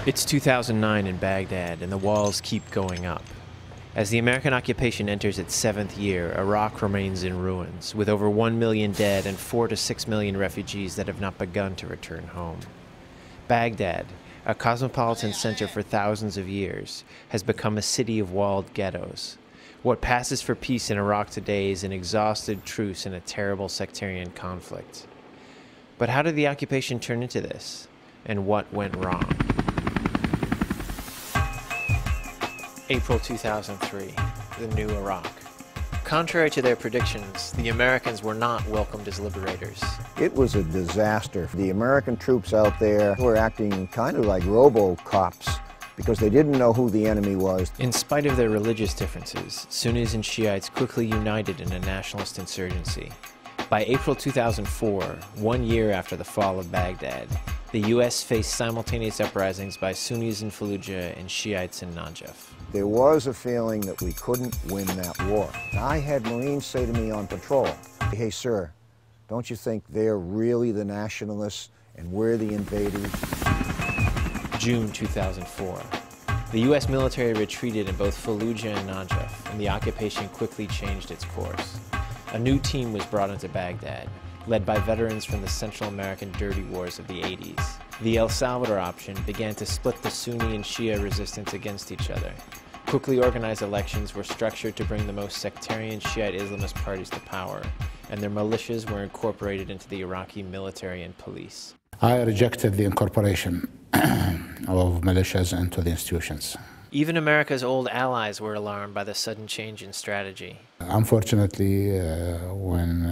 It's 2009 in Baghdad, and the walls keep going up. As the American occupation enters its 7th year, Iraq remains in ruins, with over 1 million dead and 4 to 6 million refugees that have not begun to return home. Baghdad, a cosmopolitan center for thousands of years, has become a city of walled ghettos. What passes for peace in Iraq today is an exhausted truce in a terrible sectarian conflict. But how did the occupation turn into this? And what went wrong? April 2003, the new Iraq. Contrary to their predictions, the Americans were not welcomed as liberators. It was a disaster. The American troops out there were acting kind of like robo-cops because they didn't know who the enemy was. In spite of their religious differences, Sunnis and Shiites quickly united in a nationalist insurgency. By April 2004, 1 year after the fall of Baghdad, the U.S. faced simultaneous uprisings by Sunnis in Fallujah and Shiites in Najaf. There was a feeling that we couldn't win that war. I had Marines say to me on patrol, "Hey, sir, don't you think they're really the nationalists and we're the invaders?" June 2004. The U.S. military retreated in both Fallujah and Najaf, and the occupation quickly changed its course. A new team was brought into Baghdad, led by veterans from the Central American dirty wars of the 80s. The El Salvador Option began to split the Sunni and Shia resistance against each other. Quickly organized elections were structured to bring the most sectarian Shiite Islamist parties to power, and their militias were incorporated into the Iraqi military and police. I rejected the incorporation of militias into the institutions. Even America's old allies were alarmed by the sudden change in strategy. Unfortunately, when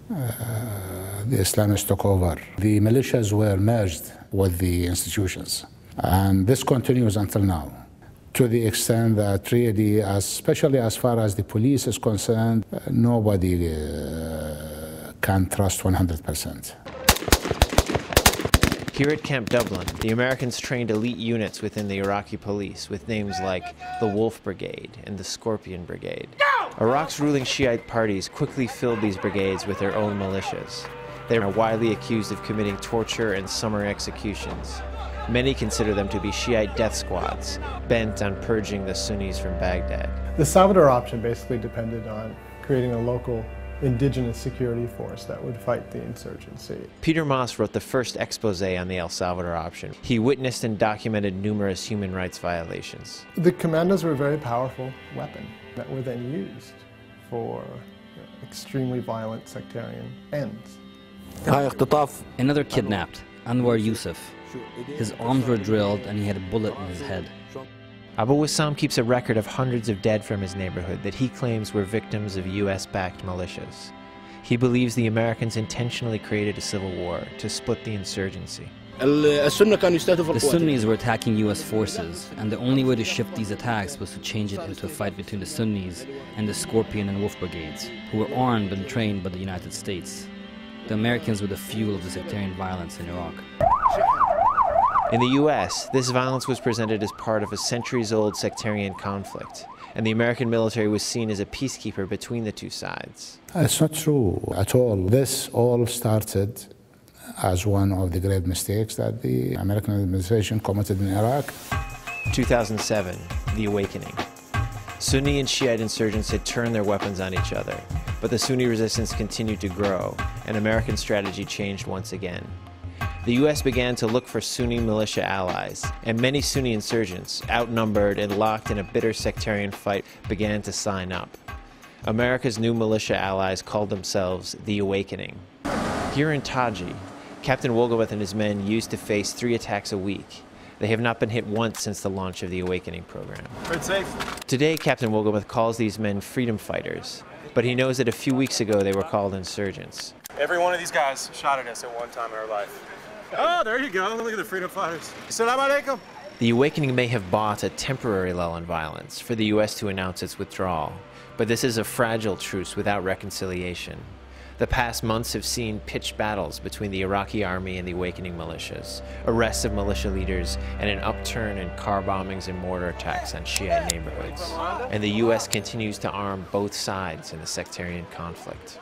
the Islamists took over, the militias were merged with the institutions. And this continues until now, to the extent that really, especially as far as the police is concerned, nobody can trust 100%. Here at Camp Dublin, the Americans trained elite units within the Iraqi police with names like the Wolf Brigade and the Scorpion Brigade. Iraq's ruling Shiite parties quickly filled these brigades with their own militias. They are widely accused of committing torture and summary executions. Many consider them to be Shiite death squads, bent on purging the Sunnis from Baghdad. The Salvador Option basically depended on creating a local indigenous security force that would fight the insurgency. Peter Moss wrote the first expose on the El Salvador Option. He witnessed and documented numerous human rights violations. The commandos were a very powerful weapon that were then used for extremely violent sectarian ends. Another kidnapped, Anwar Yusuf. His arms were drilled and he had a bullet in his head. Abu Wassam keeps a record of hundreds of dead from his neighborhood that he claims were victims of US-backed militias. He believes the Americans intentionally created a civil war to split the insurgency. The Sunnis were attacking US forces, and the only way to shift these attacks was to change it into a fight between the Sunnis and the Scorpion and Wolf brigades, who were armed and trained by the United States. The Americans were the fuel of the sectarian violence in Iraq. In the U.S., this violence was presented as part of a centuries-old sectarian conflict, and the American military was seen as a peacekeeper between the two sides. It's not true at all. This all started as one of the grave mistakes that the American administration committed in Iraq. 2007, the awakening. Sunni and Shiite insurgents had turned their weapons on each other, but the Sunni resistance continued to grow, and American strategy changed once again. The U.S. began to look for Sunni militia allies, and many Sunni insurgents, outnumbered and locked in a bitter sectarian fight, began to sign up. America's new militia allies called themselves the Awakening. Here in Taji, Captain Wolgowith and his men used to face 3 attacks a week. They have not been hit once since the launch of the Awakening program. It's safe. Today, Captain Wolgowith calls these men freedom fighters, but he knows that a few weeks ago they were called insurgents. Every one of these guys shot at us at one time in our life. Oh, there you go. Look at the freedom fighters. Assalamu alaikum. The Awakening may have bought a temporary lull in violence for the U.S. to announce its withdrawal, but this is a fragile truce without reconciliation. The past months have seen pitched battles between the Iraqi army and the Awakening militias, arrests of militia leaders, and an upturn in car bombings and mortar attacks on Shiite neighborhoods. And the U.S. continues to arm both sides in the sectarian conflict.